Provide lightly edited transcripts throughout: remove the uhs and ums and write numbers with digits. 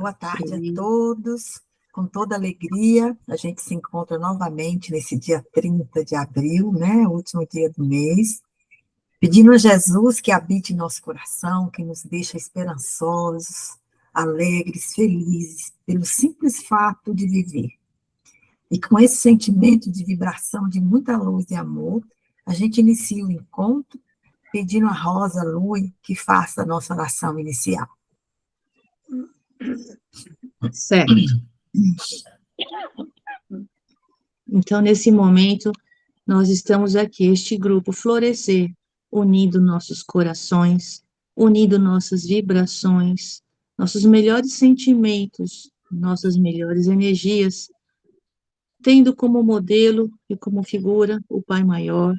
Boa tarde a todos. Com toda alegria, a gente se encontra novamente nesse dia 30 de abril, né? O último dia do mês, pedindo a Jesus que habite em nosso coração, que nos deixe esperançosos, alegres, felizes, pelo simples fato de viver. E com esse sentimento de vibração de muita luz e amor, a gente inicia o encontro, pedindo a Rosa Lui que faça a nossa oração inicial. Certo. Então, nesse momento, nós estamos aqui, este grupo Florescer, unindo nossos corações, unindo nossas vibrações, nossos melhores sentimentos, nossas melhores energias, tendo como modelo e como figura o Pai Maior,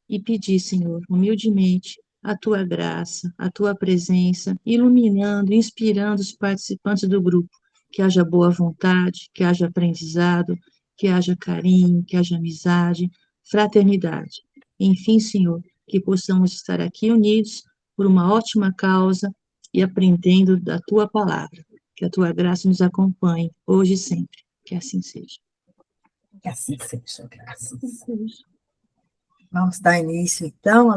e pedir, Senhor, humildemente, a Tua graça, a Tua presença, iluminando, inspirando os participantes do grupo, que haja boa vontade, que haja aprendizado, que haja carinho, que haja amizade, fraternidade. Enfim, Senhor, que possamos estar aqui unidos por uma ótima causa e aprendendo da Tua palavra. Que a Tua graça nos acompanhe, hoje e sempre. Que assim seja. Que assim seja, graças. Vamos dar início, então,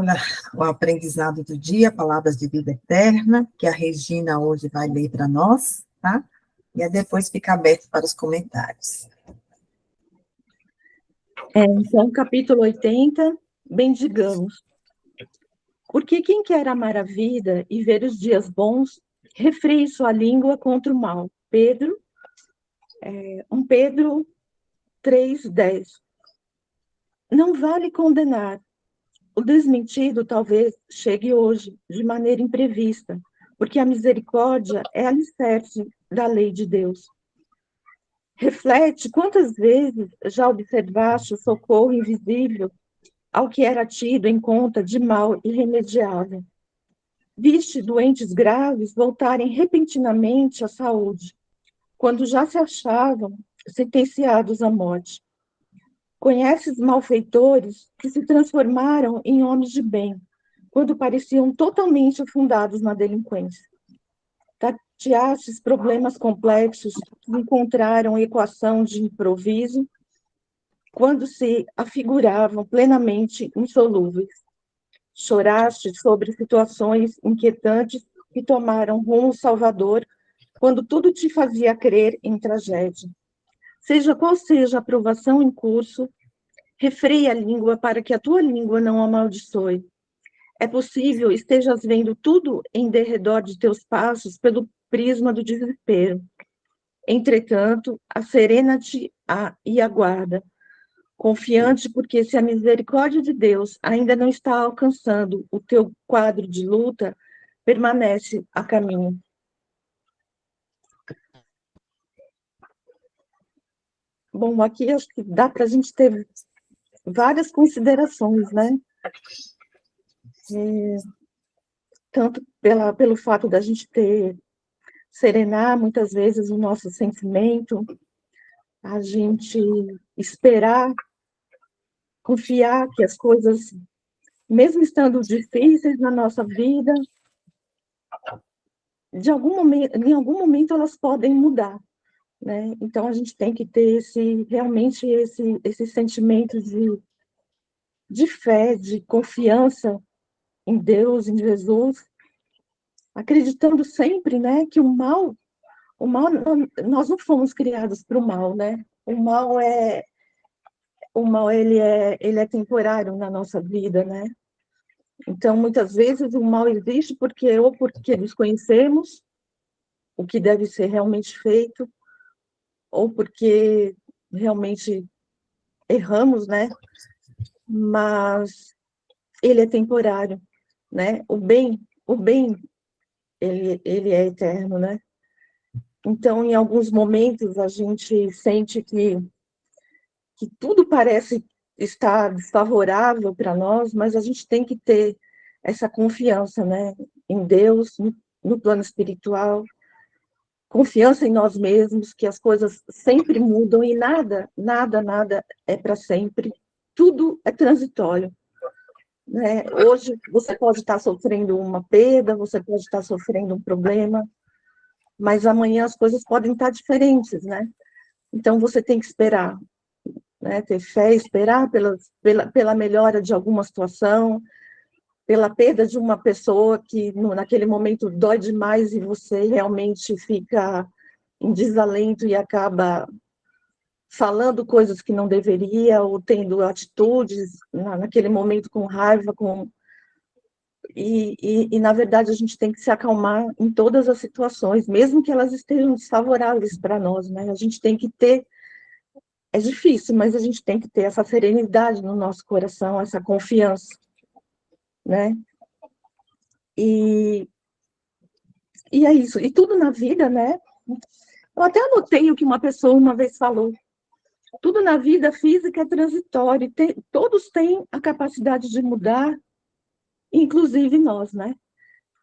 ao aprendizado do dia, Palavras de Vida Eterna, que a Regina hoje vai ler para nós, tá? E depois fica aberto para os comentários. Então, capítulo 80, bendigamos. Porque quem quer amar a vida e ver os dias bons, refreie sua língua contra o mal. Pedro, 1 Pedro 3:10. Não vale condenar. O desmentido talvez chegue hoje, de maneira imprevista, porque a misericórdia é alicerce da lei de Deus. Reflete quantas vezes já observaste o socorro invisível ao que era tido em conta de mal irremediável. Viste doentes graves voltarem repentinamente à saúde, quando já se achavam sentenciados à morte. Conheces malfeitores que se transformaram em homens de bem, quando pareciam totalmente afundados na delinquência. Tateastes problemas complexos que encontraram equação de improviso, quando se afiguravam plenamente insolúveis. Choraste sobre situações inquietantes que tomaram rumo salvador, quando tudo te fazia crer em tragédia. Seja qual seja a provação em curso, refreia a língua para que a tua língua não amaldiçoe. É possível estejas vendo tudo em derredor de teus passos pelo prisma do desespero. Entretanto, serena-te e aguarda, confiante porque se a misericórdia de Deus ainda não está alcançando o teu quadro de luta, permanece a caminho. Bom, aqui acho que dá para a gente ter várias considerações, né? Tanto pelo fato da gente serenar muitas vezes o nosso sentimento, a gente esperar, confiar que as coisas, mesmo estando difíceis na nossa vida, em algum momento elas podem mudar, né? Então a gente tem que ter realmente esse sentimento de fé, de confiança em Deus, em Jesus, acreditando sempre, né, que nós não fomos criados para o mal, né? O mal ele é temporário na nossa vida, né? Então, muitas vezes o mal existe porque desconhecemos o que deve ser realmente feito, ou porque realmente erramos, né? Mas ele é temporário, né? O bem, ele é eterno, né? Então, em alguns momentos, a gente sente que tudo parece estar desfavorável para nós, mas a gente tem que ter essa confiança, né? Em Deus, no plano espiritual, confiança em nós mesmos, que as coisas sempre mudam e nada é para sempre, tudo é transitório, né? Hoje você pode estar sofrendo uma perda, você pode estar sofrendo um problema, mas amanhã as coisas podem estar diferentes, né? Então, você tem que esperar, né? Ter fé, esperar pela melhora de alguma situação, pela perda de uma pessoa que naquele momento dói demais e você realmente fica em desalento e acaba falando coisas que não deveria, ou tendo atitudes naquele momento com raiva, na verdade, a gente tem que se acalmar em todas as situações, mesmo que elas estejam desfavoráveis para nós, né? A gente tem que ter, é difícil, mas a gente tem que ter essa serenidade no nosso coração, essa confiança, né? E, e é isso, e tudo na vida, né? Eu até anotei o que uma pessoa uma vez falou. Tudo na vida física é transitório, todos têm a capacidade de mudar, inclusive nós, né?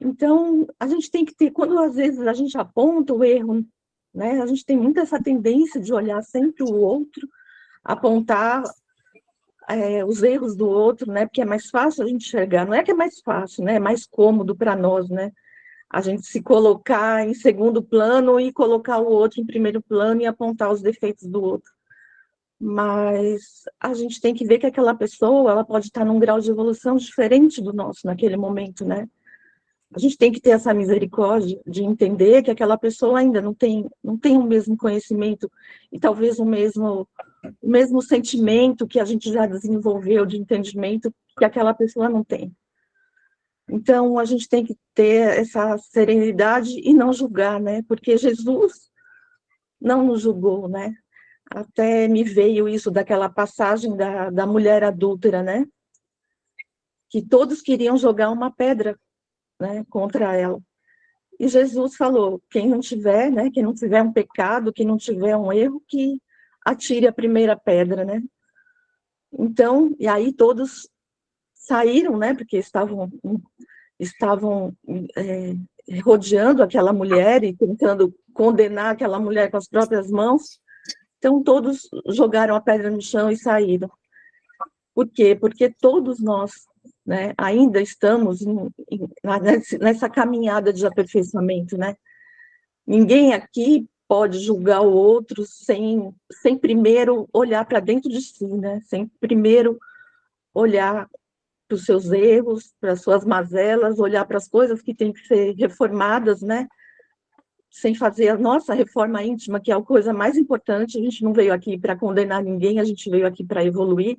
Então, a gente tem que ter, quando às vezes a gente aponta o erro, né? A gente tem muito essa tendência de olhar sempre o outro, apontar os erros do outro, né? Porque é mais fácil a gente enxergar. Não é que é mais fácil, né? É mais cômodo para nós, né? A gente se colocar em segundo plano e colocar o outro em primeiro plano e apontar os defeitos do outro. Mas a gente tem que ver que aquela pessoa, ela pode estar num grau de evolução diferente do nosso naquele momento, né? A gente tem que ter essa misericórdia de entender que aquela pessoa ainda não tem o mesmo conhecimento e talvez o mesmo sentimento que a gente já desenvolveu de entendimento que aquela pessoa não tem. Então, a gente tem que ter essa serenidade e não julgar, né? Porque Jesus não nos julgou, né? Até me veio isso daquela passagem da mulher adúltera, né? Que todos queriam jogar uma pedra, né, contra ela. E Jesus falou, quem não tiver, né, quem não tiver um pecado, quem não tiver um erro, que atire a primeira pedra, né? Então, e aí todos saíram, né, porque estavam rodeando aquela mulher e tentando condenar aquela mulher com as próprias mãos. Então, todos jogaram a pedra no chão e saíram. Por quê? Porque todos nós, né, ainda estamos nessa caminhada de aperfeiçoamento, né? Ninguém aqui pode julgar o outro sem primeiro olhar para dentro de si, né? Sem primeiro olhar para os seus erros, para as suas mazelas, olhar para as coisas que têm que ser reformadas, né? Sem fazer a nossa reforma íntima, que é a coisa mais importante. A gente não veio aqui para condenar ninguém, a gente veio aqui para evoluir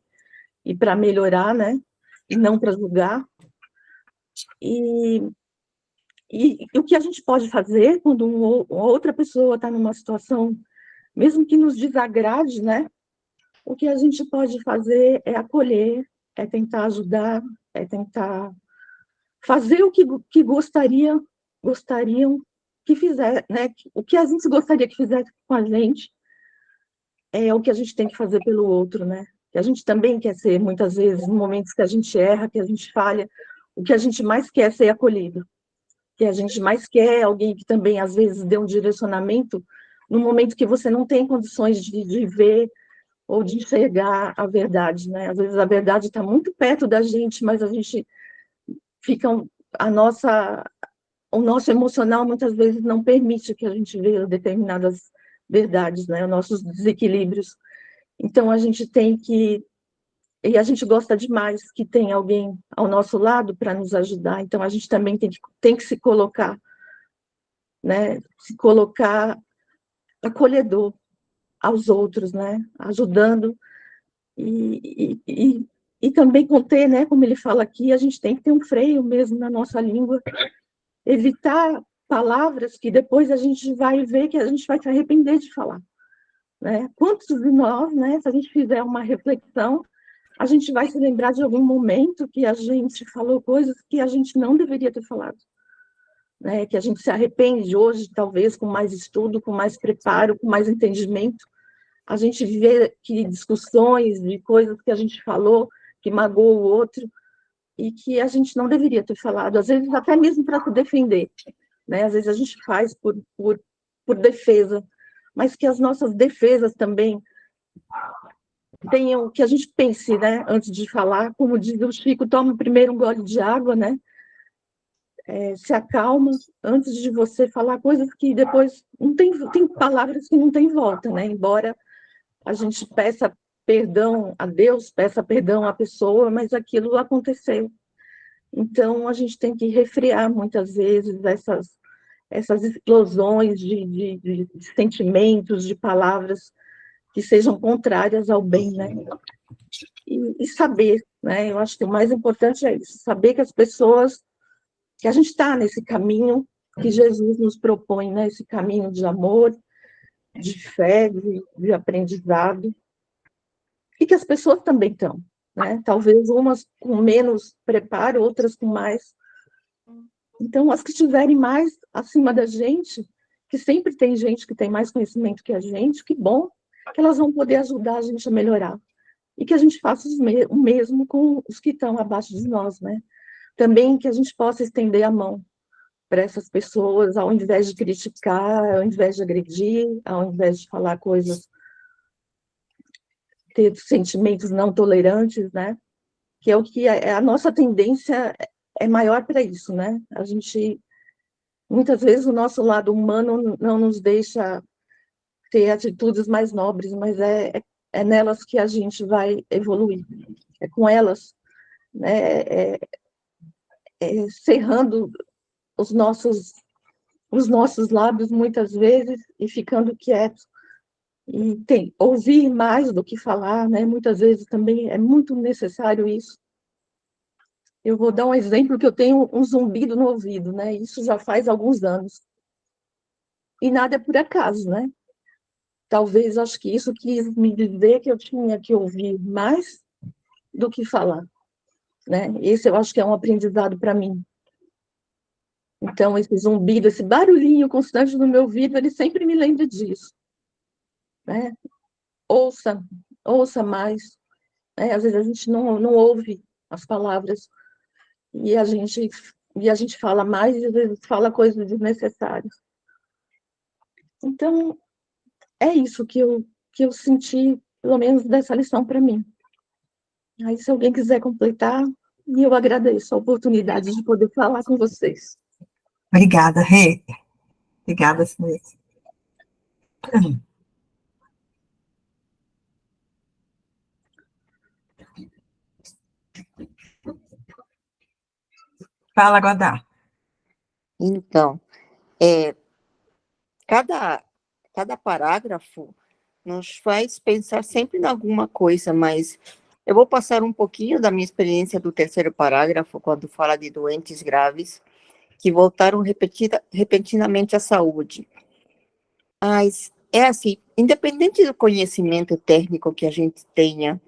e para melhorar, né? E não para julgar. E o que a gente pode fazer quando outra pessoa está numa situação, mesmo que nos desagrade, né? O que a gente pode fazer é acolher, é tentar ajudar, é tentar fazer o que gostariam que fizesse, né? O que a gente gostaria que fizesse com a gente é o que a gente tem que fazer pelo outro, né? Que a gente também quer ser, muitas vezes, em momentos que a gente erra, que a gente falha, o que a gente mais quer é ser acolhido. Que a gente mais quer é alguém que também, às vezes, dê um direcionamento no momento que você não tem condições de ver ou de enxergar a verdade, né? Às vezes a verdade está muito perto da gente, mas a gente fica o nosso emocional muitas vezes não permite que a gente veja determinadas verdades, né? Os nossos desequilíbrios. Então a gente tem que e a gente gosta demais que tem alguém ao nosso lado para nos ajudar. Então a gente também tem que se colocar, né? Se colocar acolhedor aos outros, né? Ajudando e também conter, né? Como ele fala aqui, a gente tem que ter um freio mesmo na nossa língua, evitar palavras que depois a gente vai ver que a gente vai se arrepender de falar, né? Quantos de nós, né? Se a gente fizer uma reflexão, a gente vai se lembrar de algum momento que a gente falou coisas que a gente não deveria ter falado, né? Que a gente se arrepende hoje, talvez com mais estudo, com mais preparo, com mais entendimento. A gente vê que discussões de coisas que a gente falou, que magoou o outro, e que a gente não deveria ter falado, às vezes até mesmo para se defender, né? Às vezes a gente faz por defesa, mas que as nossas defesas também tenham, que a gente pense, né, antes de falar, como diz o Chico, toma primeiro um gole de água, né? se acalma antes de você falar coisas que depois não tem palavras que não tem volta, né? Embora a gente peça perdão a Deus, peça perdão à pessoa, mas aquilo aconteceu. Então, a gente tem que refrear muitas vezes essas explosões de sentimentos, de palavras que sejam contrárias ao bem, né? E saber, né? Eu acho que o mais importante é isso, saber que as pessoas, que a gente está nesse caminho que Jesus nos propõe, né? Esse caminho de amor, de fé, de aprendizado, e que as pessoas também estão, né? Talvez umas com menos preparo, outras com mais. Então, as que estiverem mais acima da gente, que sempre tem gente que tem mais conhecimento que a gente, que bom, que elas vão poder ajudar a gente a melhorar. E que a gente faça o mesmo com os que estão abaixo de nós, né? Também que a gente possa estender a mão para essas pessoas, ao invés de criticar, ao invés de agredir, ao invés de falar coisas, ter sentimentos não tolerantes, né? Que é o que a nossa tendência é maior para isso, né? A gente, muitas vezes, o nosso lado humano não nos deixa ter atitudes mais nobres, mas é nelas que a gente vai evoluir. É com elas, né? Cerrando os nossos lábios, muitas vezes, e ficando quietos. E ouvir mais do que falar, né? Muitas vezes também é muito necessário isso. Eu vou dar um exemplo que eu tenho um zumbido no ouvido, né? Isso já faz alguns anos. E nada é por acaso, né? Talvez, acho que isso quis me dizer que eu tinha que ouvir mais do que falar, né? Esse eu acho que é um aprendizado para mim. Então, esse zumbido, esse barulhinho constante no meu ouvido, ele sempre me lembra disso, né? Ouça, ouça mais. Né? Às vezes a gente não ouve as palavras e a gente fala mais e às vezes fala coisas desnecessárias. Então, é isso que eu senti, pelo menos dessa lição para mim. Aí, se alguém quiser completar, eu agradeço a oportunidade de poder falar com vocês. Obrigada, Rê. Obrigada, Sinete. Fala, Godá. Então, cada parágrafo nos faz pensar sempre em alguma coisa, mas eu vou passar um pouquinho da minha experiência do terceiro parágrafo, quando fala de doentes graves que voltaram repentinamente à saúde. Mas é assim, independente do conhecimento técnico que a gente tenha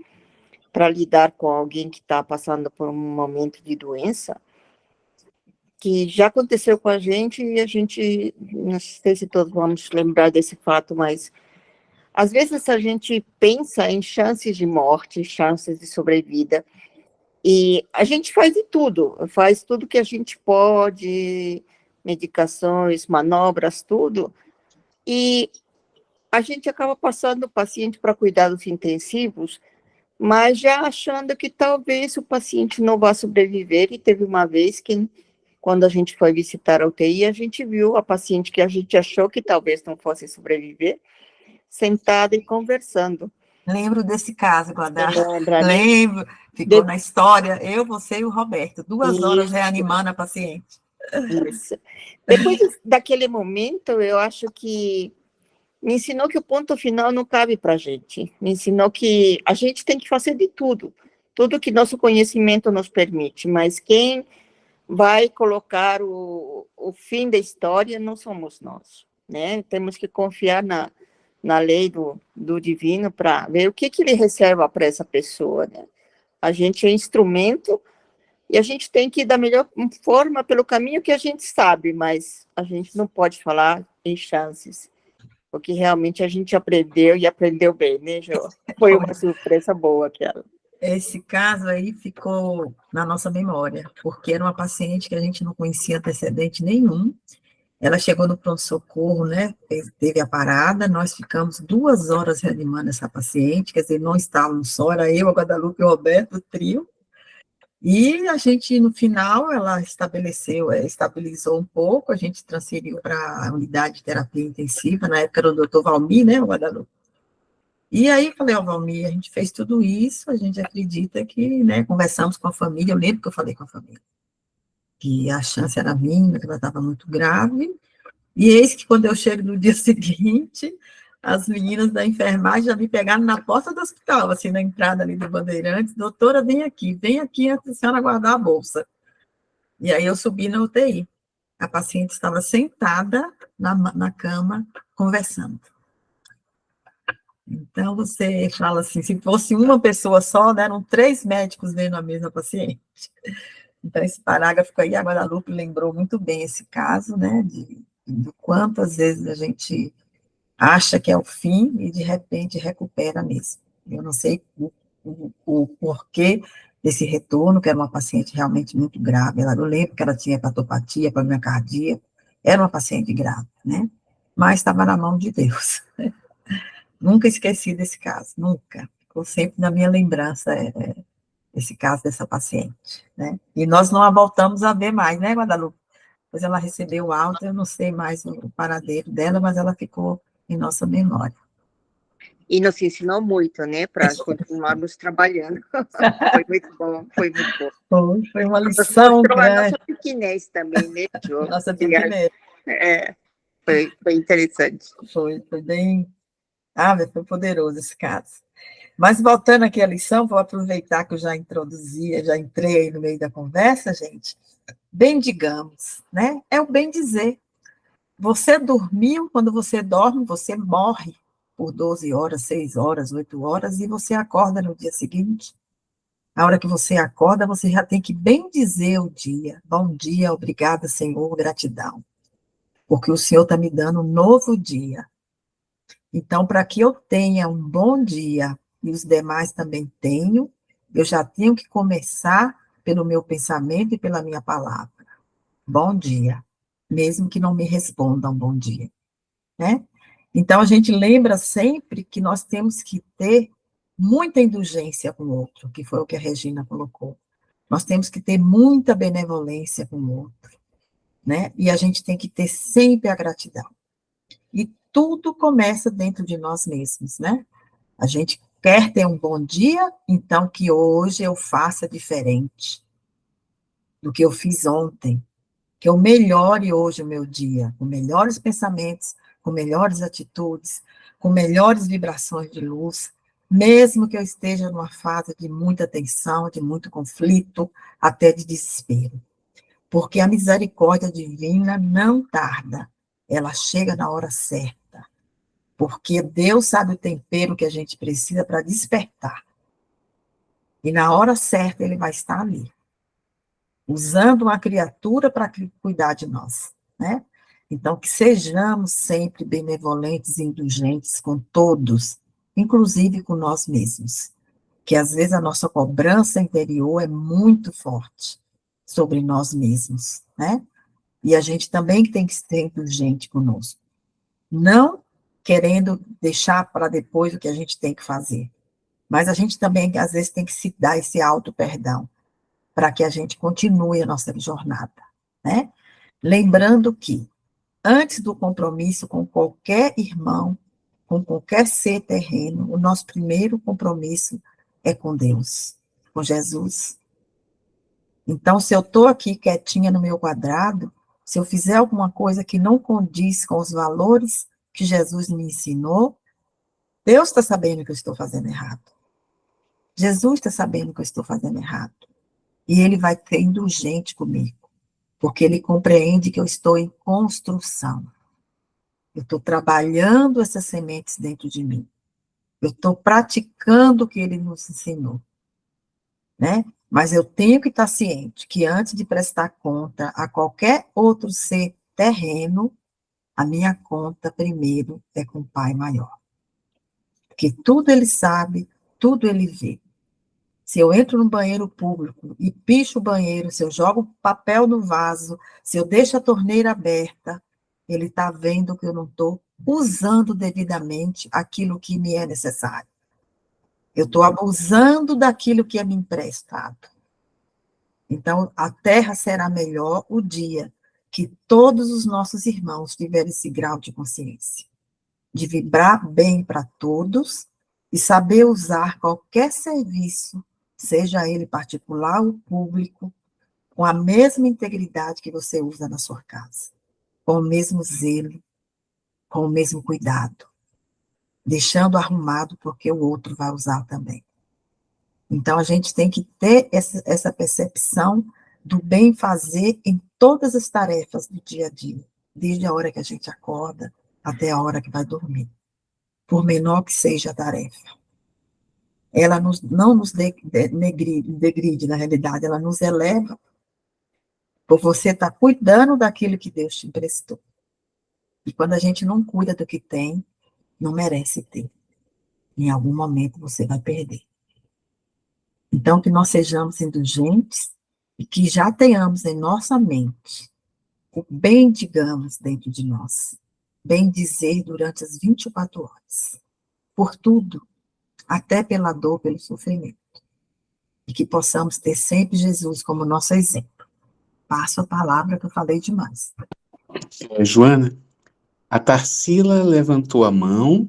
para lidar com alguém que está passando por um momento de doença, que já aconteceu com a gente, e a gente, não sei se todos vamos lembrar desse fato, mas às vezes a gente pensa em chances de morte, chances de sobrevida, e a gente faz tudo que a gente pode, medicações, manobras, tudo, e a gente acaba passando o paciente para cuidados intensivos, mas já achando que talvez o paciente não vá sobreviver, e teve uma vez que, quando a gente foi visitar a UTI, a gente viu a paciente que a gente achou que talvez não fosse sobreviver, sentada e conversando. Lembro desse caso, Godá. Lembra, né? Lembro. Ficou na história, eu, você e o Roberto. 2 horas reanimando a paciente. Isso. Depois daquele momento, eu acho que me ensinou que o ponto final não cabe para a gente. Me ensinou que a gente tem que fazer de tudo que nosso conhecimento nos permite, mas quem vai colocar o fim da história não somos nós, né? Temos que confiar na lei do divino para ver o que ele reserva para essa pessoa, né? A gente é instrumento e a gente tem que ir da melhor forma pelo caminho que a gente sabe, mas a gente não pode falar em chances, porque realmente a gente aprendeu e aprendeu bem, né, Jô? Foi uma surpresa boa aquela. Esse caso aí ficou na nossa memória, porque era uma paciente que a gente não conhecia antecedente nenhum. Ela chegou no pronto-socorro, né? Teve a parada, nós ficamos 2 horas reanimando essa paciente, quer dizer, não estávamos só, era eu, a Guadalupe e o Roberto, o trio. E a gente, no final, ela estabilizou um pouco, a gente transferiu para a unidade de terapia intensiva, na época era o doutor Valmir, né, o Guadalupe. E aí falei, ó, Valmir, a gente fez tudo isso, a gente acredita que, né, conversamos com a família, eu lembro que eu falei com a família, que a chance era mínima, que ela estava muito grave, e eis que quando eu chego no dia seguinte, as meninas da enfermagem já me pegaram na porta do hospital, assim, na entrada ali do Bandeirantes, doutora, vem aqui antes da senhora guardar a bolsa. E aí eu subi na UTI. A paciente estava sentada na cama, conversando. Então, você fala assim, se fosse uma pessoa só, né, eram 3 médicos vendo a mesma paciente. Então, esse parágrafo aí, a Guadalupe lembrou muito bem esse caso, né, de quantas vezes a gente acha que é o fim e, de repente, recupera mesmo. Eu não sei o porquê desse retorno, que era uma paciente realmente muito grave. Eu lembro que ela tinha hepatopatia, problema cardíaco, era uma paciente grave, né? Mas estava na mão de Deus. Nunca esqueci desse caso, nunca. Ficou sempre na minha lembrança esse caso dessa paciente, né? E nós não a voltamos a ver mais, né, Guadalupe? Pois ela recebeu alta, eu não sei mais o paradeiro dela, mas ela ficou em nossa memória. E nos ensinou muito, né, para continuarmos trabalhando. Foi muito bom, foi muito bom. Foi uma Nos lição mostrou a grande. nossa pequenez também, né, Jo? Nossa pequenez. Foi interessante. Foi bem... foi poderoso esse caso. Mas voltando aqui à lição, vou aproveitar que eu já introduzi, já entrei aí no meio da conversa, gente. Bendigamos, né? É o bem dizer. Você dormiu, quando você dorme, você morre por 12 horas, 6 horas, 8 horas, e você acorda no dia seguinte. A hora que você acorda, você já tem que bem dizer o dia. Bom dia, obrigada, Senhor, gratidão. Porque o Senhor está me dando um novo dia. Então, para que eu tenha um bom dia, e os demais também tenham, eu já tenho que começar pelo meu pensamento e pela minha palavra. Bom dia, mesmo que não me respondam bom dia, né? Então, a gente lembra sempre que nós temos que ter muita indulgência com o outro, que foi o que a Regina colocou. Nós temos que ter muita benevolência com o outro, né? E a gente tem que ter sempre a gratidão. E tudo começa dentro de nós mesmos, né? A gente quer ter um bom dia, então que hoje eu faça diferente do que eu fiz ontem, que eu melhore hoje o meu dia, com melhores pensamentos, com melhores atitudes, com melhores vibrações de luz, mesmo que eu esteja numa fase de muita tensão, de muito conflito, até de desespero. Porque a misericórdia divina não tarda, ela chega na hora certa. Porque Deus sabe o tempero que a gente precisa para despertar. E na hora certa ele vai estar ali, usando uma criatura para cuidar de nós, né? Então, que sejamos sempre benevolentes e indulgentes com todos, inclusive com nós mesmos. Que às vezes a nossa cobrança interior é muito forte sobre nós mesmos, né? E a gente também tem que ser indulgente conosco. Não querendo deixar para depois o que a gente tem que fazer. Mas a gente também, às vezes, tem que se dar esse auto-perdão, para que a gente continue a nossa jornada, né? Lembrando que, antes do compromisso com qualquer irmão, com qualquer ser terreno, o nosso primeiro compromisso é com Deus, com Jesus. Então, se eu estou aqui quietinha no meu quadrado, se eu fizer alguma coisa que não condiz com os valores que Jesus me ensinou, Deus está sabendo que eu estou fazendo errado. Jesus está sabendo que eu estou fazendo errado. E ele vai ser indulgente comigo, porque ele compreende que eu estou em construção. Eu estou trabalhando essas sementes dentro de mim. Eu estou praticando o que ele nos ensinou, né? Mas eu tenho que estar ciente que antes de prestar conta a qualquer outro ser terreno, a minha conta primeiro é com o Pai maior. Porque tudo ele sabe, tudo ele vê. Se eu entro no banheiro público e picho o banheiro, se eu jogo papel no vaso, se eu deixo a torneira aberta, ele está vendo que eu não estou usando devidamente aquilo que me é necessário. Eu estou abusando daquilo que é me emprestado. Então, a terra será melhor o dia que todos os nossos irmãos tiverem esse grau de consciência, de vibrar bem para todos e saber usar qualquer serviço, seja ele particular ou público, com a mesma integridade que você usa na sua casa, com o mesmo zelo, com o mesmo cuidado, deixando arrumado porque o outro vai usar também. Então, a gente tem que ter essa percepção do bem fazer em todas as tarefas do dia a dia, desde a hora que a gente acorda até a hora que vai dormir, por menor que seja a tarefa. Ela não nos degride, na realidade, ela nos eleva, por você estar cuidando daquilo que Deus te emprestou. E quando a gente não cuida do que tem, não merece ter. Em algum momento você vai perder. Então, que nós sejamos indulgentes e que já tenhamos em nossa mente o bem, digamos, dentro de nós. Bem dizer durante as 24 horas. Por tudo, até pela dor, pelo sofrimento. E que possamos ter sempre Jesus como nosso exemplo. Passo a palavra que eu falei demais. Joana, a Tarsila levantou a mão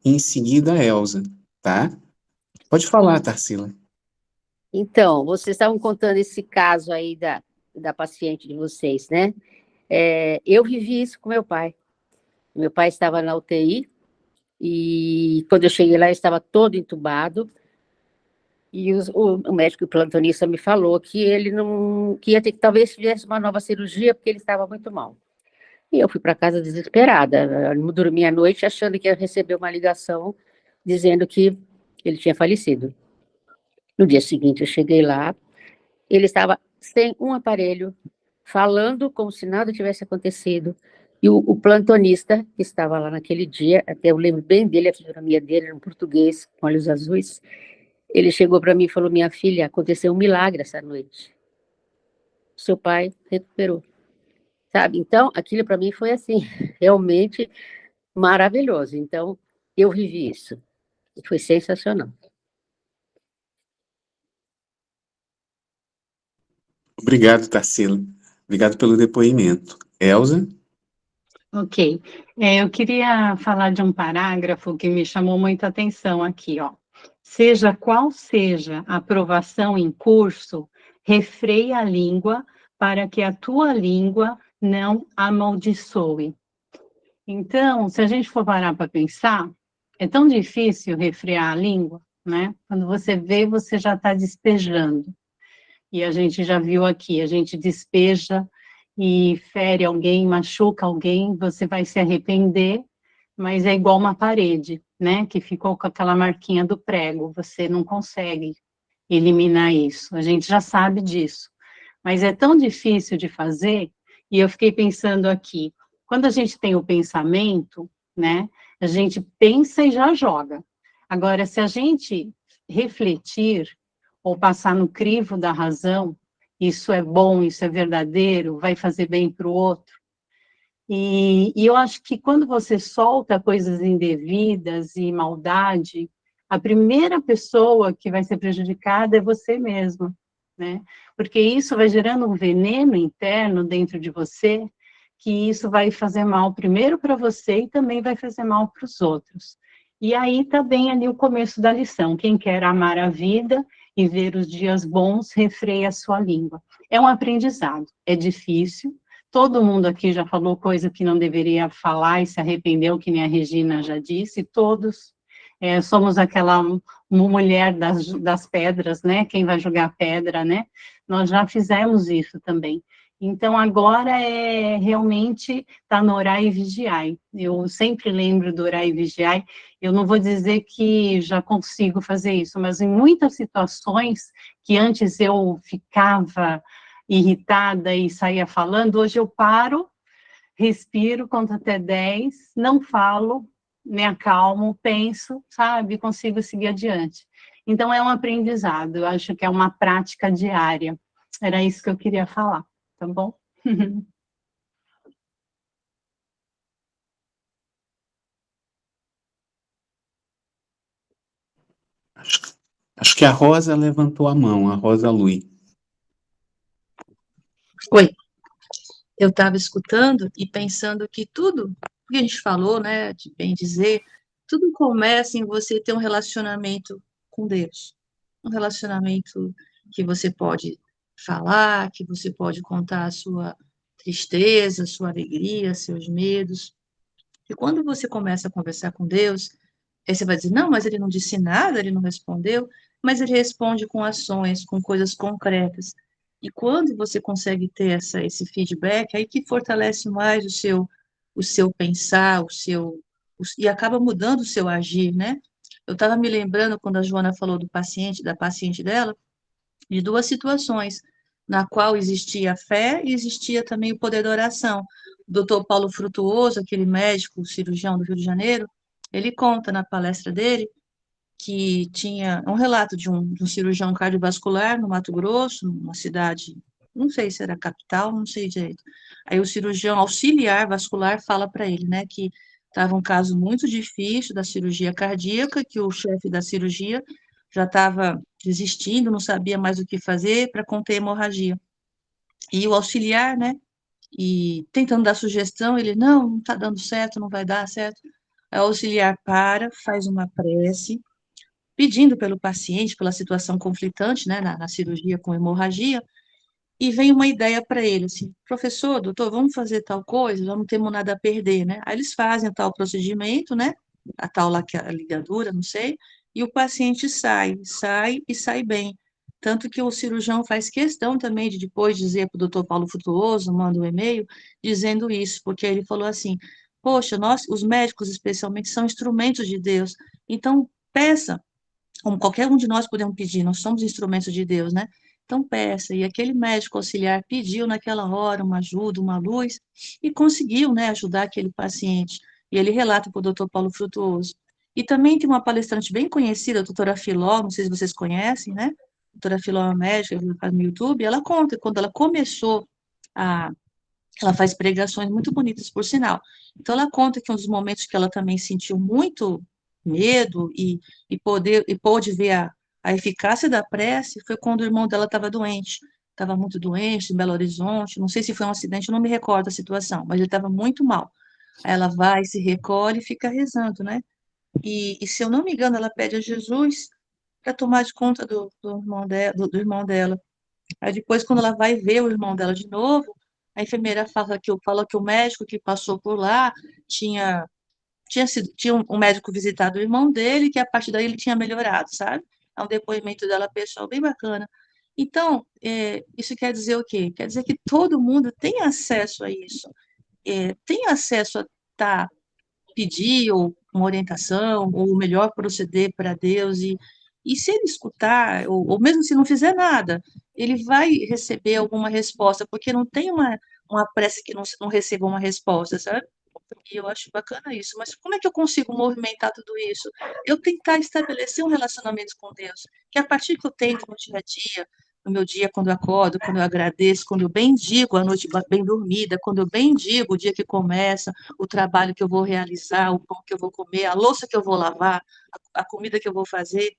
e em seguida a Elza, tá? Pode falar, Tarsila. Então, vocês estavam contando esse caso aí da paciente de vocês, né? Eu vivi isso com meu pai. Meu pai estava na UTI e quando eu cheguei lá, ele estava todo entubado e o médico plantonista me falou que ele não, que ia ter que talvez fizesse uma nova cirurgia porque ele estava muito mal. E eu fui para casa desesperada, eu não dormi à noite achando que ia receber uma ligação dizendo que ele tinha falecido. No dia seguinte, eu cheguei lá, ele estava sem um aparelho, falando como se nada tivesse acontecido. E o plantonista, que estava lá naquele dia, até eu lembro bem dele, a fisionomia dele era um português com olhos azuis, ele chegou para mim e falou: minha filha, aconteceu um milagre essa noite. Seu pai recuperou. Sabe? Então, aquilo para mim foi assim, realmente maravilhoso. Então, eu vivi isso. E foi sensacional. Obrigado, Tarsila. Obrigado pelo depoimento. Elza? Ok. Eu queria falar de um parágrafo que me chamou muita atenção aqui, ó. Seja qual seja a aprovação em curso, refreia a língua para que a tua língua não amaldiçoe. Então, se a gente for parar para pensar, é tão difícil refrear a língua, né? Quando você vê, você já está despejando. E a gente já viu aqui, a gente despeja e fere alguém, machuca alguém, você vai se arrepender, mas é igual uma parede, né? Que ficou com aquela marquinha do prego, você não consegue eliminar isso. A gente já sabe disso. Mas é tão difícil de fazer, e eu fiquei pensando aqui, quando a gente tem o pensamento, né? A gente pensa e já joga. Agora, se a gente refletir, ou passar no crivo da razão, isso é bom, isso é verdadeiro, vai fazer bem para o outro. E eu acho que quando você solta coisas indevidas e maldade, a primeira pessoa que vai ser prejudicada é você mesma, né? Porque isso vai gerando um veneno interno dentro de você, que isso vai fazer mal primeiro para você e também vai fazer mal para os outros. E aí está bem ali o começo da lição. Quem quer amar a vida e ver os dias bons, refreia a sua língua. É um aprendizado, é difícil. Todo mundo aqui já falou coisa que não deveria falar e se arrependeu, que nem a Regina já disse, todos. Somos aquela mulher das pedras, né? Quem vai jogar pedra, né? Nós já fizemos isso também. Então, agora é realmente tá no orar e vigiar. Eu sempre lembro do orar e vigiar. Eu não vou dizer que já consigo fazer isso, mas em muitas situações que antes eu ficava irritada e saía falando, hoje eu paro, respiro, conto até 10, não falo, me acalmo, penso, sabe, consigo seguir adiante. Então, é um aprendizado, eu acho que é uma prática diária. Era isso que eu queria falar, tá bom? Acho que a Rosa levantou a mão, a Rosa Lui. Oi, eu estava escutando e pensando que tudo que a gente falou, né, de bem dizer, tudo começa em você ter um relacionamento com Deus. Um relacionamento que você pode falar, que você pode contar a sua tristeza, sua alegria, seus medos. E quando você começa a conversar com Deus, aí você vai dizer, não, mas ele não disse nada, ele não respondeu, mas ele responde com ações, com coisas concretas. E quando você consegue ter esse feedback, aí que fortalece mais o seu pensar, e acaba mudando o seu agir, né? Eu estava me lembrando, quando a Joana falou da paciente dela, de duas situações, na qual existia a fé e existia também o poder da oração. O doutor Paulo Frutuoso, aquele médico cirurgião do Rio de Janeiro, ele conta na palestra dele que tinha um relato de um cirurgião cardiovascular no Mato Grosso, numa cidade, não sei se era capital, não sei direito. Aí o cirurgião auxiliar vascular fala para ele, né, que estava um caso muito difícil da cirurgia cardíaca, que o chefe da cirurgia já estava desistindo, não sabia mais o que fazer para conter a hemorragia. E o auxiliar, né, e tentando dar sugestão, ele, não está dando certo, não vai dar certo. Aí o auxiliar faz uma prece, pedindo pelo paciente, pela situação conflitante, né, na cirurgia com hemorragia, e vem uma ideia para ele, assim, professor, doutor, vamos fazer tal coisa, já não temos nada a perder, né? Aí eles fazem tal procedimento, né, a tal lá que é a ligadura, não sei, e o paciente sai e sai bem. Tanto que o cirurgião faz questão também de depois dizer para o doutor Paulo Frutuoso, manda um e-mail, dizendo isso, porque ele falou assim, poxa, nós, os médicos especialmente, são instrumentos de Deus, então peça, como qualquer um de nós podemos pedir, nós somos instrumentos de Deus, né? Então peça, e aquele médico auxiliar pediu naquela hora uma ajuda, uma luz, e conseguiu, né, ajudar aquele paciente. E ele relata para o doutor Paulo Frutuoso. E também tem uma palestrante bem conhecida, a doutora Filó, não sei se vocês conhecem, né? A doutora Filó é uma médica, ela faz no YouTube, ela conta que quando ela começou a... Ela faz pregações muito bonitas, por sinal. Então, ela conta que um dos momentos que ela também sentiu muito medo e pôde ver a eficácia da prece foi quando o irmão dela estava muito doente, em Belo Horizonte, não sei se foi um acidente, eu não me recordo a situação, mas ele estava muito mal. Aí ela vai, se recolhe e fica rezando, né? E se eu não me engano, ela pede a Jesus para tomar de conta do irmão dela. Aí depois, quando ela vai ver o irmão dela de novo, a enfermeira fala que o médico que passou por lá tinha tinha um médico visitado o irmão dele, que a partir daí ele tinha melhorado, sabe? É um depoimento dela pessoal bem bacana. Então, isso quer dizer o quê? Quer dizer que todo mundo tem acesso a isso, tem acesso a pedir ou uma orientação, ou o melhor proceder para Deus, e se ele escutar, ou mesmo se não fizer nada, ele vai receber alguma resposta, porque não tem uma prece que não receba uma resposta, sabe? E eu acho bacana isso. Mas como é que eu consigo movimentar tudo isso? Eu tentar estabelecer um relacionamento com Deus, que a partir que eu tento no dia a dia, no meu dia, quando eu acordo, quando eu agradeço, quando eu bendigo a noite bem dormida, quando eu bendigo o dia que começa, o trabalho que eu vou realizar, o pão que eu vou comer, a louça que eu vou lavar, a comida que eu vou fazer,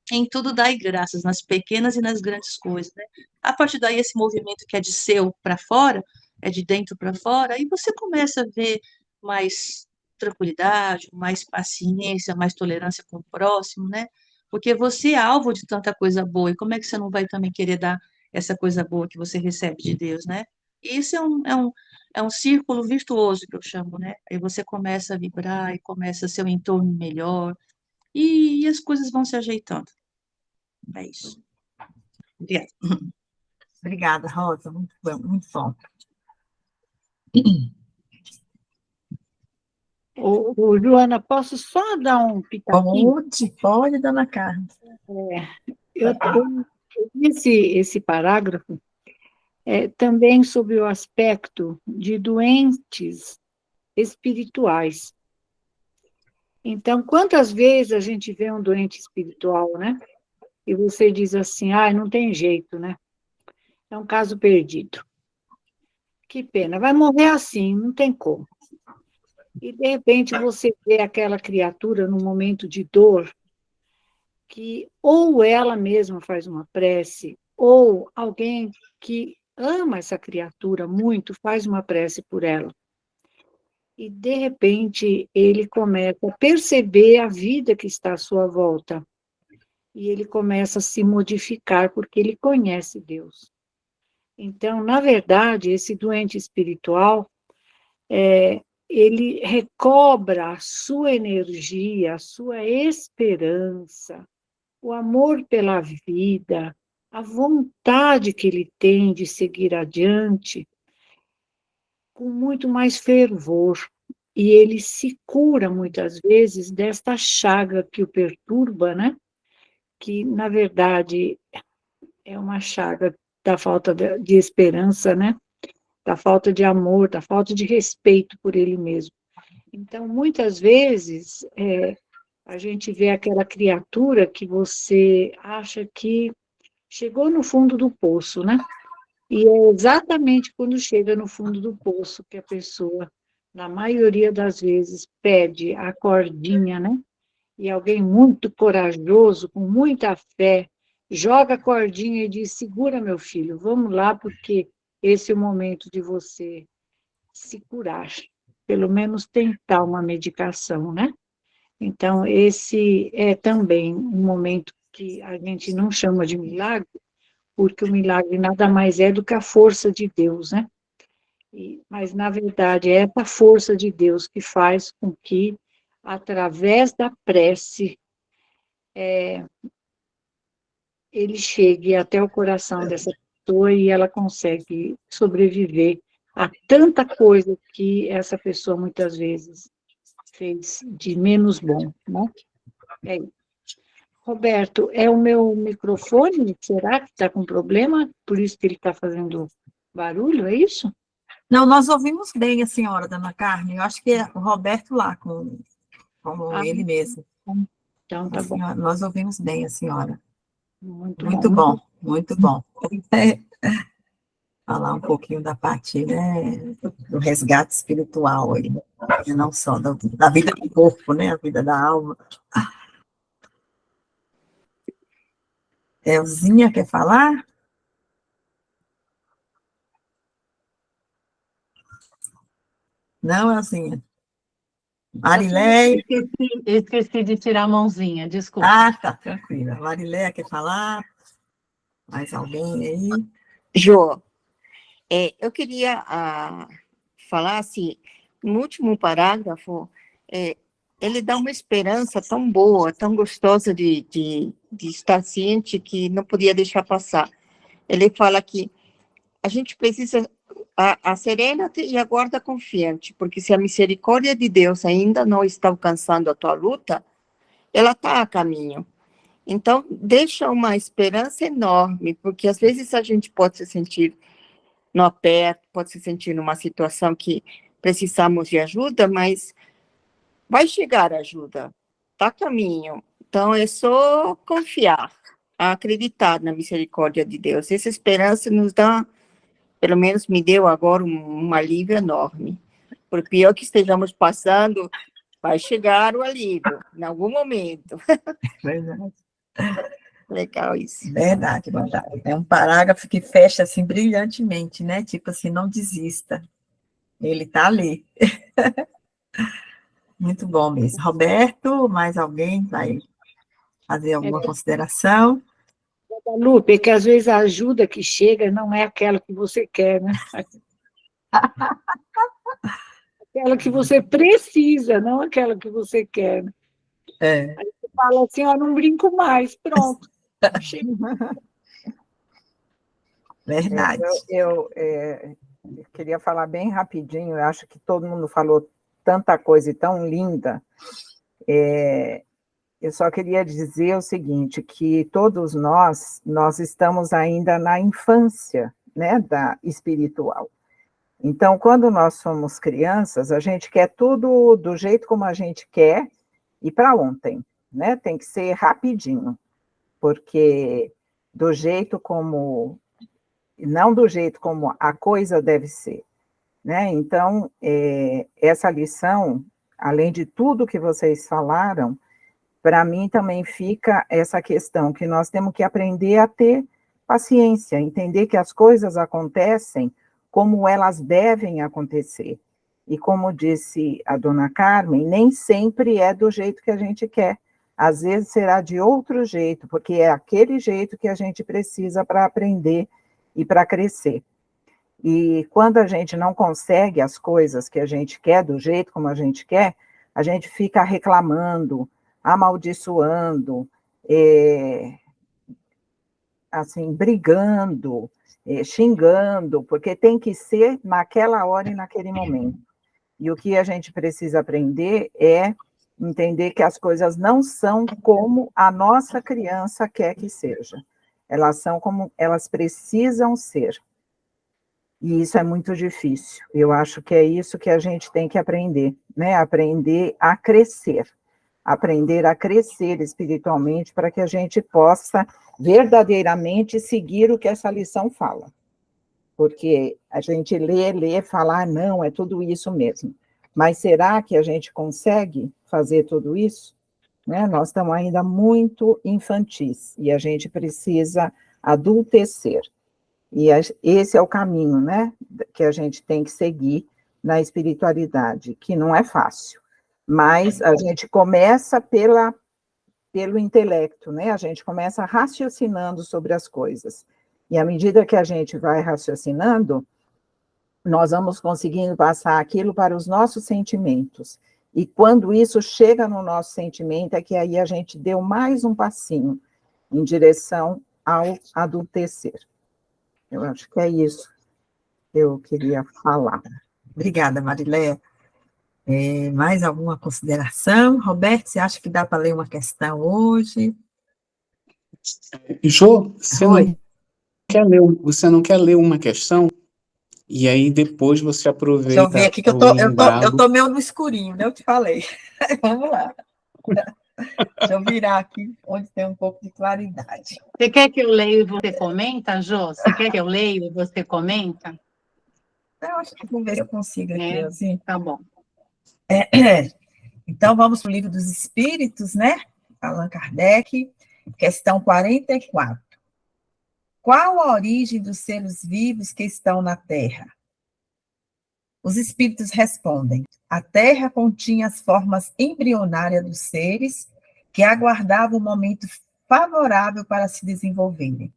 em tudo dai graças, nas pequenas e nas grandes coisas, né? A partir daí, esse movimento que é de seu para fora, é de dentro para fora, aí você começa a ver mais tranquilidade, mais paciência, mais tolerância com o próximo, né? Porque você é alvo de tanta coisa boa, e como é que você não vai também querer dar essa coisa boa que você recebe de Deus, né? E isso é um círculo virtuoso que eu chamo, né? Aí você começa a vibrar e começa a ser um entorno melhor, e as coisas vão se ajeitando. É isso. Obrigada. Obrigada, Rosa, muito bom, muito bom. Joana, posso só dar um pitaquinho? Pode, dona Carla. Eu vi esse parágrafo também sobre o aspecto de doentes espirituais. Então, quantas vezes a gente vê um doente espiritual, né? E você diz assim, não tem jeito, né? É um caso perdido. Que pena, vai morrer assim, não tem como. E, de repente, você vê aquela criatura num momento de dor, que ou ela mesma faz uma prece, ou alguém que ama essa criatura muito, faz uma prece por ela. E, de repente, ele começa a perceber a vida que está à sua volta. E ele começa a se modificar, porque ele conhece Deus. Então, na verdade, esse doente espiritual, ele recobra a sua energia, a sua esperança, o amor pela vida, a vontade que ele tem de seguir adiante, com muito mais fervor. E ele se cura, muitas vezes, desta chaga que o perturba, né? Que, na verdade, é uma chaga da falta de esperança, né? Da falta de amor, da falta de respeito por ele mesmo. Então, muitas vezes, a gente vê aquela criatura que você acha que chegou no fundo do poço, né? E é exatamente quando chega no fundo do poço que a pessoa, na maioria das vezes, pede a cordinha, né? E alguém muito corajoso, com muita fé, joga a cordinha e diz: segura, meu filho, vamos lá, porque esse é o momento de você se curar, pelo menos tentar uma medicação, né? Então, esse é também um momento que a gente não chama de milagre, porque o milagre nada mais é do que a força de Deus, né? Mas, na verdade, é essa força de Deus que faz com que, através da prece, ele chegue até o coração dessa pessoa e ela consegue sobreviver a tanta coisa que essa pessoa muitas vezes fez de menos bom, né? É isso. Roberto, é o meu microfone? Será que está com problema? Por isso que ele está fazendo barulho, é isso? Não, nós ouvimos bem a senhora, dona Carmen. Eu acho que é o Roberto lá, como ele mesmo. Então, tá bom. Nós ouvimos bem a senhora. Muito Muito bom. bom, muito bom. Falar um pouquinho da parte, né, do resgate espiritual aí, e não só da vida do corpo, né, a vida da alma. Elzinha quer falar? Não, Elzinha? Marileia? Esqueci de tirar a mãozinha, desculpa. Ah, tá, tranquila. Marileia quer falar? Mais alguém aí? Jô, eu queria falar assim, no último parágrafo, ele dá uma esperança tão boa, tão gostosa de estar ciente que não podia deixar passar. Ele fala que a gente precisa serena-te e aguarda confiante, porque se a misericórdia de Deus ainda não está alcançando a tua luta, ela está a caminho. Então, deixa uma esperança enorme, porque às vezes a gente pode se sentir no aperto, pode se sentir numa situação que precisamos de ajuda, mas vai chegar ajuda, está a caminho. Então, é só confiar, acreditar na misericórdia de Deus. Essa esperança nos dá, pelo menos me deu agora um alívio enorme. Por pior que estejamos passando, vai chegar o alívio, em algum momento. Verdade. Legal isso. Verdade, verdade. É um parágrafo que fecha assim brilhantemente, né? Tipo assim, não desista. Ele está ali. Muito bom mesmo. Roberto, mais alguém vai fazer alguma consideração? Lupe, é que às vezes a ajuda que chega não é aquela que você quer, né? Aquela que você precisa, não aquela que você quer. É. Aí você fala assim, ó, não brinco mais, pronto. Verdade. Eu queria falar bem rapidinho, eu acho que todo mundo falou tanta coisa e tão linda. Eu só queria dizer o seguinte, que todos nós estamos ainda na infância, né, da espiritual. Então, quando nós somos crianças, a gente quer tudo do jeito como a gente quer e para ontem, né? Tem que ser rapidinho, porque do jeito como, não do jeito como a coisa deve ser, né? Então, essa lição, além de tudo que vocês falaram, para mim também fica essa questão que nós temos que aprender a ter paciência, entender que as coisas acontecem como elas devem acontecer. E como disse a dona Carmen, nem sempre é do jeito que a gente quer. Às vezes será de outro jeito, porque é aquele jeito que a gente precisa para aprender e para crescer. E quando a gente não consegue as coisas que a gente quer do jeito como a gente quer, a gente fica reclamando, amaldiçoando, assim, brigando, xingando, porque tem que ser naquela hora e naquele momento. E o que a gente precisa aprender é entender que as coisas não são como a nossa criança quer que seja. Elas são como elas precisam ser. E isso é muito difícil. Eu acho que é isso que a gente tem que aprender, né? Aprender a crescer espiritualmente para que a gente possa verdadeiramente seguir o que essa lição fala. Porque a gente lê, fala, não, é tudo isso mesmo. Mas será que a gente consegue fazer tudo isso? Né? Nós estamos ainda muito infantis e a gente precisa adultecer. E esse é o caminho, né, que a gente tem que seguir na espiritualidade, que não é fácil. Mas a gente começa pelo intelecto, né? A gente começa raciocinando sobre as coisas. E à medida que a gente vai raciocinando, nós vamos conseguindo passar aquilo para os nossos sentimentos. E quando isso chega no nosso sentimento, é que aí a gente deu mais um passinho em direção ao adultecer. Eu acho que é isso que eu queria falar. Obrigada, Marilé. Mais alguma consideração? Roberto, você acha que dá para ler uma questão hoje? Jô, Oi. você não quer ler uma questão? E aí depois você aproveita. Deixa eu ver aqui, que eu lembrado. tô meio no escurinho, né? Eu te falei. Vamos lá. Deixa eu virar aqui, onde tem um pouco de claridade. Você quer que eu leia e você comenta, Jô? Você quer que eu leia e você comenta? Eu acho que vou ver se eu consigo aqui, assim. Tá bom. Então, vamos para o Livro dos Espíritos, né? Allan Kardec, questão 44. Qual a origem dos seres vivos que estão na Terra? Os espíritos respondem: a Terra continha as formas embrionárias dos seres que aguardavam o momento favorável para se desenvolverem.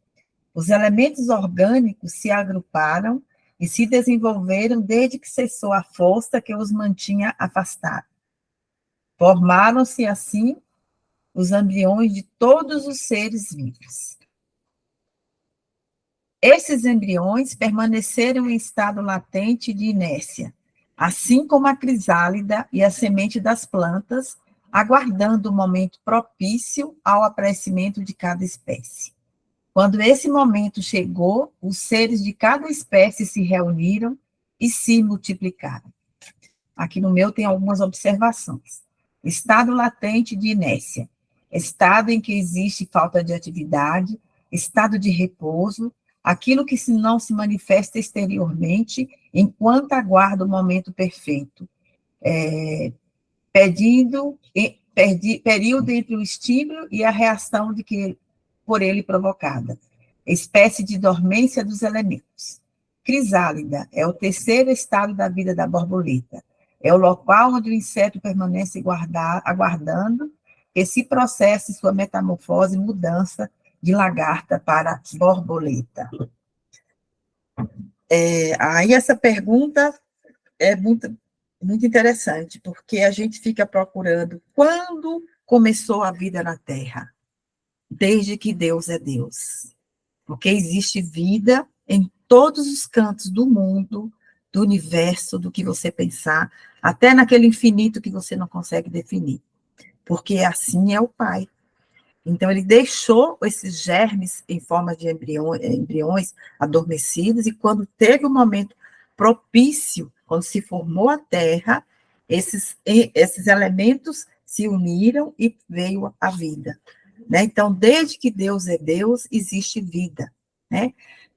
Os elementos orgânicos se agruparam e se desenvolveram desde que cessou a força que os mantinha afastados. Formaram-se, assim, os embriões de todos os seres vivos. Esses embriões permaneceram em estado latente de inércia, assim como a crisálida e a semente das plantas, aguardando o momento propício ao aparecimento de cada espécie. Quando esse momento chegou, os seres de cada espécie se reuniram e se multiplicaram. Aqui no meu tem algumas observações. Estado latente de inércia, estado em que existe falta de atividade, estado de repouso, aquilo que não se manifesta exteriormente enquanto aguarda o momento perfeito, período entre o estímulo e a reação por ele provocada, espécie de dormência dos elementos. Crisálida é o terceiro estado da vida da borboleta. É o local onde o inseto permanece aguardando que se processe sua metamorfose e mudança de lagarta para borboleta. Aí essa pergunta é muito, muito interessante, porque a gente fica procurando quando começou a vida na Terra. Desde que Deus é Deus. Porque existe vida em todos os cantos do mundo, do universo, do que você pensar, até naquele infinito que você não consegue definir. Porque assim é o Pai. Então, ele deixou esses germes em forma de embriões adormecidos, e quando teve um momento propício, quando se formou a Terra, esses elementos se uniram e veio a vida. Né? Então, desde que Deus é Deus, existe vida. Né?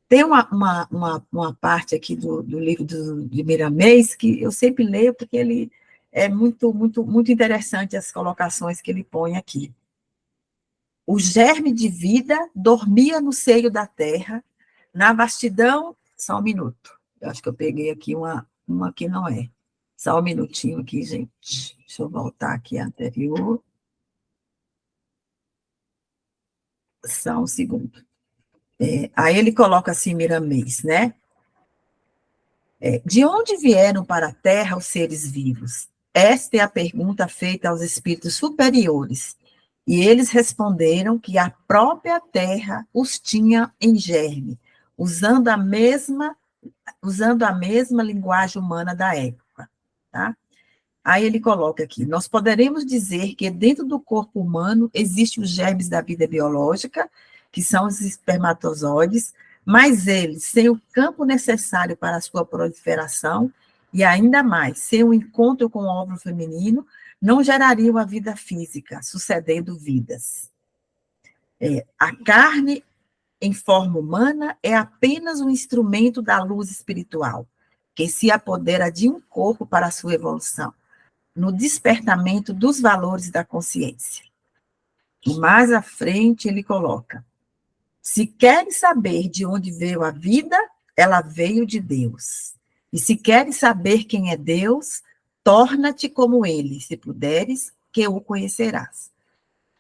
Tem uma parte aqui do livro de Miramês que eu sempre leio, porque ele é muito, muito, muito interessante as colocações que ele põe aqui. o germe de vida dormia no seio da terra, na vastidão. Só um minuto. Eu acho que eu peguei aqui uma que não é. Só um minutinho aqui, gente. Deixa eu voltar aqui a anterior. Só um segundo. Aí ele coloca assim, Miramês, né? De onde vieram para a Terra os seres vivos? Esta é a pergunta feita aos espíritos superiores. E eles responderam que a própria Terra os tinha em germe, usando a mesma linguagem humana da época. Tá? Aí ele coloca aqui, nós poderemos dizer que dentro do corpo humano existem os germes da vida biológica, que são os espermatozoides, mas eles, sem o campo necessário para a sua proliferação, e ainda mais, sem o encontro com o óvulo feminino, não gerariam a vida física, sucedendo vidas. A carne em forma humana é apenas um instrumento da luz espiritual, que se apodera de um corpo para a sua evolução, no despertamento dos valores da consciência. E mais à frente ele coloca, se queres saber de onde veio a vida, ela veio de Deus. E se queres saber quem é Deus, torna-te como ele, se puderes, que o conhecerás.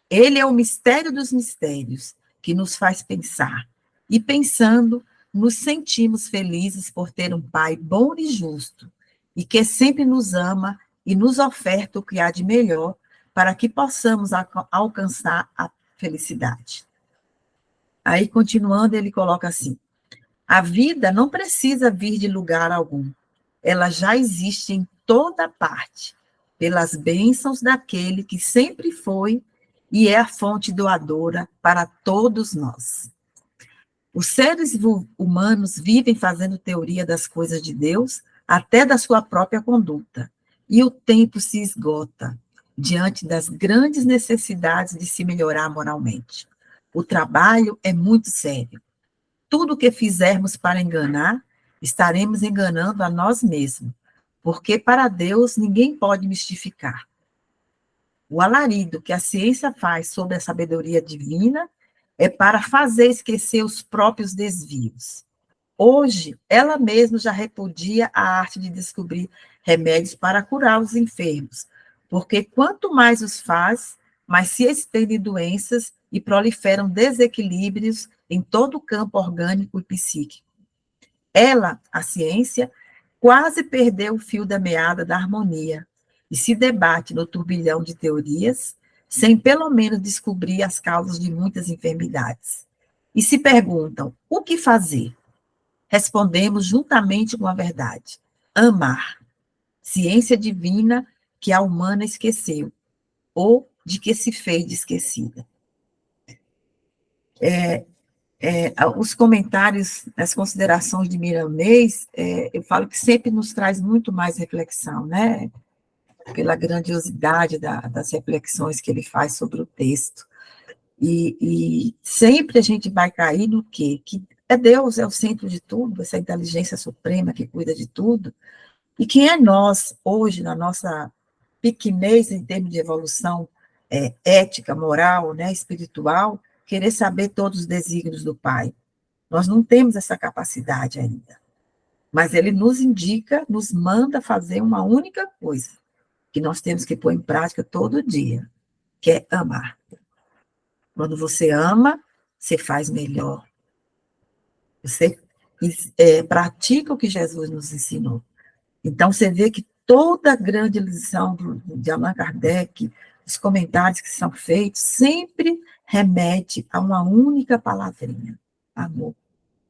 Ele é o mistério dos mistérios, que nos faz pensar. E pensando, nos sentimos felizes por ter um Pai bom e justo, e que sempre nos ama e nos oferta o que há de melhor, para que possamos alcançar a felicidade. Aí, continuando, ele coloca assim, a vida não precisa vir de lugar algum, ela já existe em toda parte, pelas bênçãos daquele que sempre foi e é a fonte doadora para todos nós. Os seres humanos vivem fazendo teoria das coisas de Deus, até da sua própria conduta, e o tempo se esgota diante das grandes necessidades de se melhorar moralmente. O trabalho é muito sério. Tudo o que fizermos para enganar, estaremos enganando a nós mesmos, porque para Deus ninguém pode mistificar. O alarido que a ciência faz sobre a sabedoria divina é para fazer esquecer os próprios desvios. Hoje, ela mesma já repudia a arte de descobrir remédios para curar os enfermos, porque quanto mais os faz, mais se estendem doenças e proliferam desequilíbrios em todo o campo orgânico e psíquico. Ela, a ciência, quase perdeu o fio da meada da harmonia e se debate no turbilhão de teorias, sem pelo menos descobrir as causas de muitas enfermidades. E se perguntam, o que fazer? Respondemos juntamente com a verdade, amar. Ciência divina que a humana esqueceu, ou de que se fez de esquecida. Os comentários, as considerações de Miramês, eu falo que sempre nos traz muito mais reflexão, né? Pela grandiosidade das reflexões que ele faz sobre o texto. E sempre a gente vai cair no quê? Que Deus é o centro de tudo, essa inteligência suprema que cuida de tudo. E quem é nós, hoje, na nossa pequenez em termos de evolução ética, moral, né, espiritual, querer saber todos os desígnios do Pai? Nós não temos essa capacidade ainda. Mas ele nos indica, nos manda fazer uma única coisa, que nós temos que pôr em prática todo dia, que é amar. Quando você ama, você faz melhor. Você pratica o que Jesus nos ensinou. Então, você vê que toda a grande lição de Allan Kardec, os comentários que são feitos, sempre remete a uma única palavrinha, amor,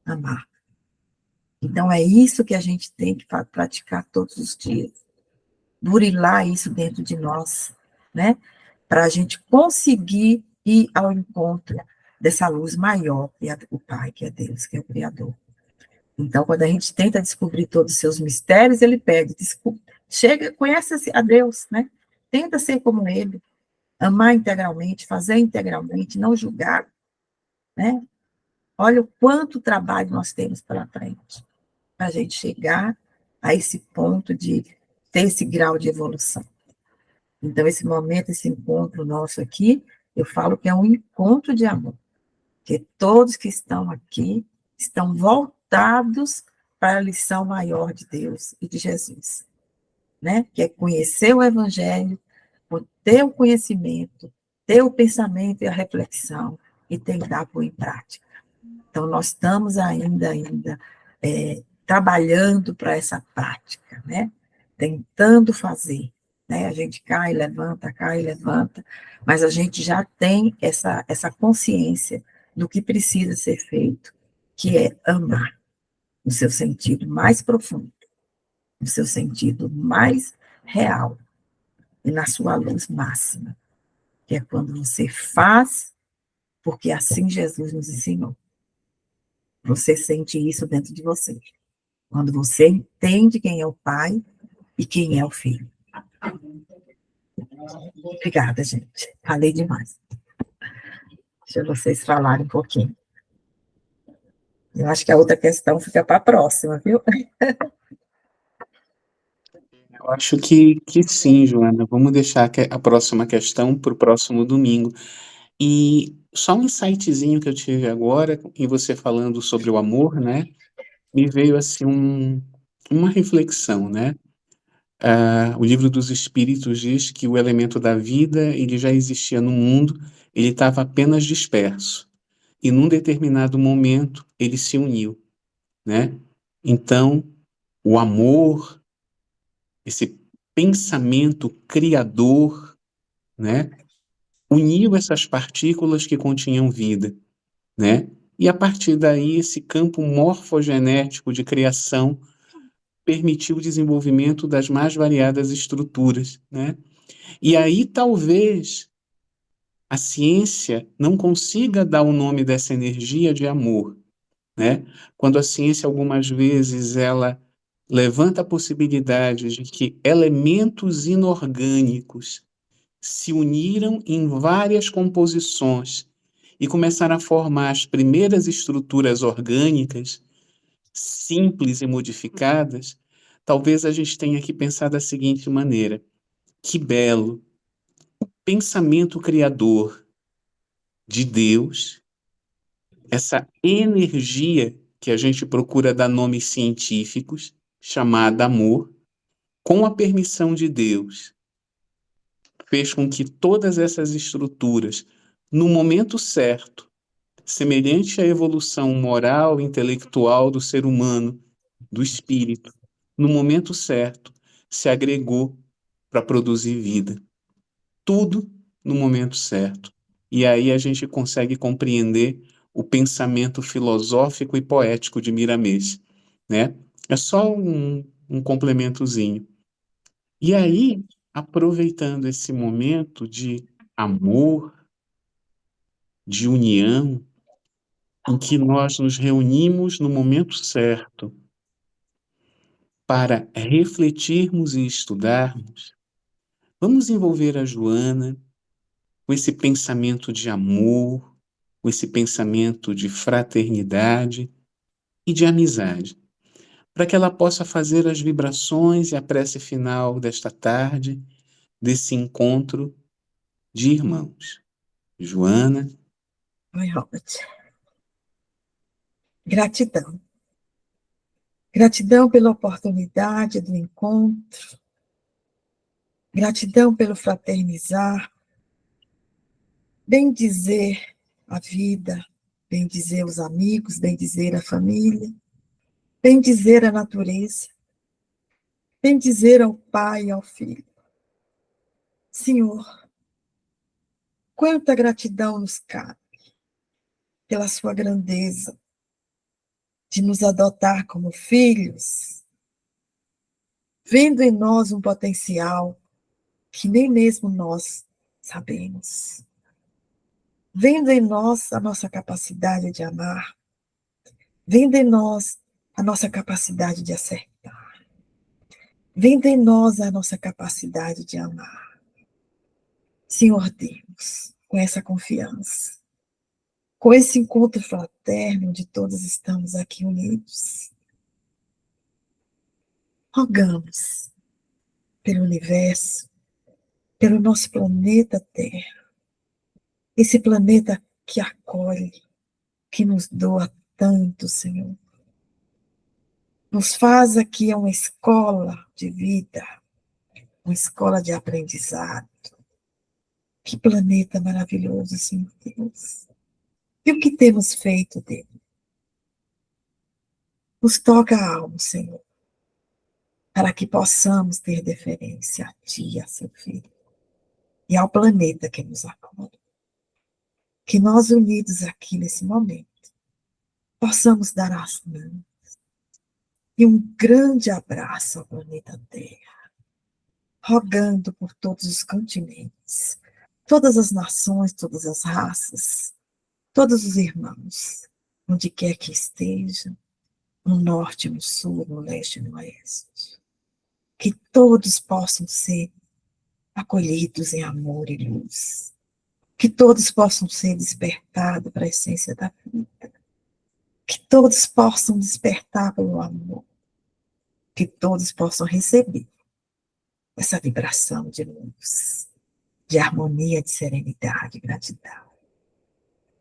amar. Então, é isso que a gente tem que praticar todos os dias. Burilar isso dentro de nós, né? Para a gente conseguir ir ao encontro dessa luz maior, que é o Pai, que é Deus, que é o Criador. Então, quando a gente tenta descobrir todos os seus mistérios, ele pede, conhece a Deus, né? Tenta ser como ele, amar integralmente, fazer integralmente, não julgar, né? Olha o quanto trabalho nós temos pela frente, para a gente chegar a esse ponto de ter esse grau de evolução. Então, esse momento, esse encontro nosso aqui, Eu falo que é um encontro de amor, que todos que estão aqui estão voltados para a lição maior de Deus e de Jesus, né? Que é conhecer o Evangelho, ter o conhecimento, ter o pensamento e a reflexão e tentar pôr em prática. Então, nós estamos ainda trabalhando para essa prática, né? Tentando fazer, né? A gente cai, levanta, mas a gente já tem essa consciência do que precisa ser feito, que é amar, no seu sentido mais profundo, no seu sentido mais real e na sua luz máxima, que é quando você faz, porque assim Jesus nos ensinou. Você sente isso dentro de você. Quando você entende quem é o Pai e quem é o Filho. Obrigada, gente. Falei demais. Deixa vocês falarem um pouquinho. Eu acho que a outra questão fica para a próxima, viu? Eu acho que sim, Joana. Vamos deixar a próxima questão para o próximo domingo. E só um insightzinho que eu tive agora, em você falando sobre o amor, né? Me veio assim uma reflexão, né? O Livro dos Espíritos diz que o elemento da vida, ele já existia no mundo, ele estava apenas disperso. E num determinado momento, ele se uniu, né? Então, o amor, esse pensamento criador, né? Uniu essas partículas que continham vida, né? E a partir daí, esse campo morfogenético de criação permitiu o desenvolvimento das mais variadas estruturas, né? E aí talvez a ciência não consiga dar o nome dessa energia de amor, né? Quando a ciência algumas vezes ela levanta a possibilidade de que elementos inorgânicos se uniram em várias composições e começaram a formar as primeiras estruturas orgânicas, simples e modificadas, talvez a gente tenha que pensar da seguinte maneira: que belo pensamento criador de Deus, essa energia que a gente procura dar nomes científicos, chamada amor, com a permissão de Deus, fez com que todas essas estruturas, no momento certo, semelhante à evolução moral e intelectual do ser humano, do espírito, no momento certo, se agregou para produzir vida. Tudo no momento certo. E aí a gente consegue compreender o pensamento filosófico e poético de Miramês, né? É só um complementozinho. E aí, aproveitando esse momento de amor, de união, em que nós nos reunimos no momento certo para refletirmos e estudarmos, vamos envolver a Joana com esse pensamento de amor, com esse pensamento de fraternidade e de amizade, para que ela possa fazer as vibrações e a prece final desta tarde, desse encontro de irmãos. Joana. Oi, Robert. Gratidão. Gratidão pela oportunidade do encontro. Gratidão pelo fraternizar. Bem dizer a vida, bem dizer os amigos, bem dizer a família, bem dizer a natureza, bem dizer ao Pai e ao Filho. Senhor, quanta gratidão nos cabe pela sua grandeza de nos adotar como filhos, vendo em nós um potencial que nem mesmo nós sabemos. Vendo em nós a nossa capacidade de amar, vendo em nós a nossa capacidade de acertar, vendo em nós a nossa capacidade de amar. Senhor Deus, com essa confiança, com esse encontro fraterno onde todos estamos aqui unidos, rogamos pelo universo, pelo nosso planeta Terra, esse planeta que acolhe, que nos doa tanto, Senhor. Nos faz aqui uma escola de vida, uma escola de aprendizado. Que planeta maravilhoso, Senhor Deus. E o que temos feito dele? Nos toca a alma, Senhor, para que possamos ter deferência a Ti e a Seu Filho, e ao planeta que nos acolhe. Que nós, unidos aqui nesse momento, possamos dar as mãos e um grande abraço ao planeta Terra, rogando por todos os continentes, todas as nações, todas as raças, todos os irmãos, onde quer que estejam, no norte, no sul, no leste e no oeste. Que todos possam ser acolhidos em amor e luz. Que todos possam ser despertados para a essência da vida. Que todos possam despertar pelo amor. Que todos possam receber essa vibração de luz, de harmonia, de serenidade e gratidão.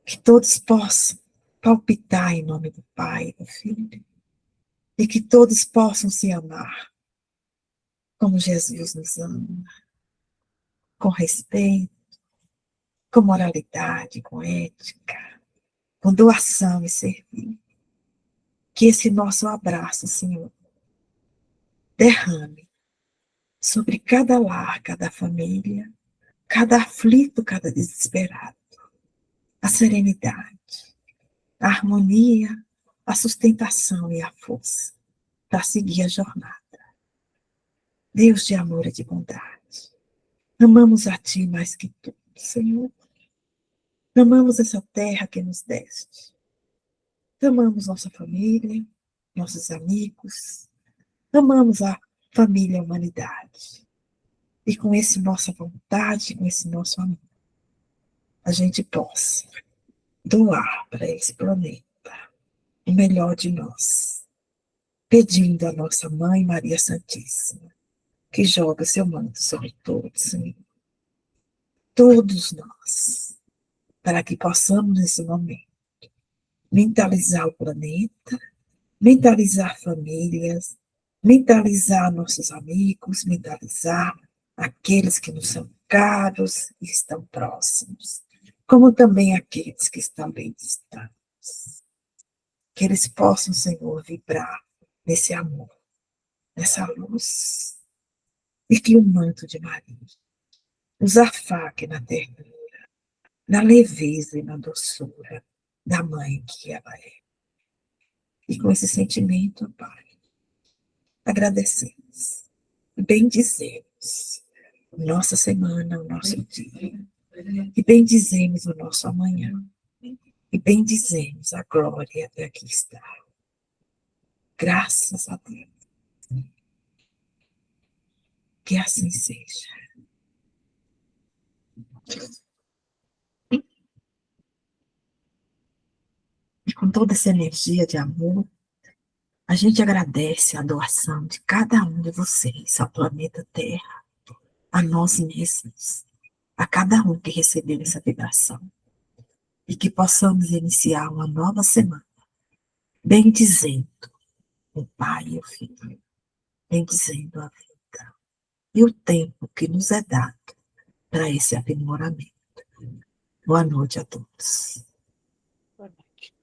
Que todos possam palpitar em nome do Pai e do Filho. E que todos possam se amar como Jesus nos ama, com respeito, com moralidade, com ética, com doação e servir. Que esse nosso abraço, Senhor, derrame sobre cada lar, cada família, cada aflito, cada desesperado, a serenidade, a harmonia, a sustentação e a força para seguir a jornada. Deus de amor e de bondade, amamos a Ti mais que tudo, Senhor. Amamos essa terra que nos deste. Amamos nossa família, nossos amigos. Amamos a família e a humanidade. E com essa nossa vontade, com esse nosso amor, a gente possa doar para esse planeta o melhor de nós, pedindo a nossa Mãe Maria Santíssima, que joga seu manto sobre todos, Senhor. Todos nós, para que possamos, nesse momento, mentalizar o planeta, mentalizar famílias, mentalizar nossos amigos, mentalizar aqueles que nos são caros e estão próximos, como também aqueles que estão bem distantes. Que eles possam, Senhor, vibrar nesse amor, nessa luz, e que o manto de Maria nos afague na ternura, na leveza e na doçura da mãe que ela é. E com esse sentimento, Pai, agradecemos, bendizemos nossa semana, o nosso dia, e bendizemos o nosso amanhã, e bendizemos a glória de aqui estar. Graças a Deus. Que assim seja. E com toda essa energia de amor, a gente agradece a doação de cada um de vocês ao planeta Terra, a nós mesmos, a cada um que recebeu essa vibração. E que possamos iniciar uma nova semana, bendizendo o Pai e o Filho, bendizendo a vida e o tempo que nos é dado para esse aprimoramento. Boa noite a todos. Boa noite.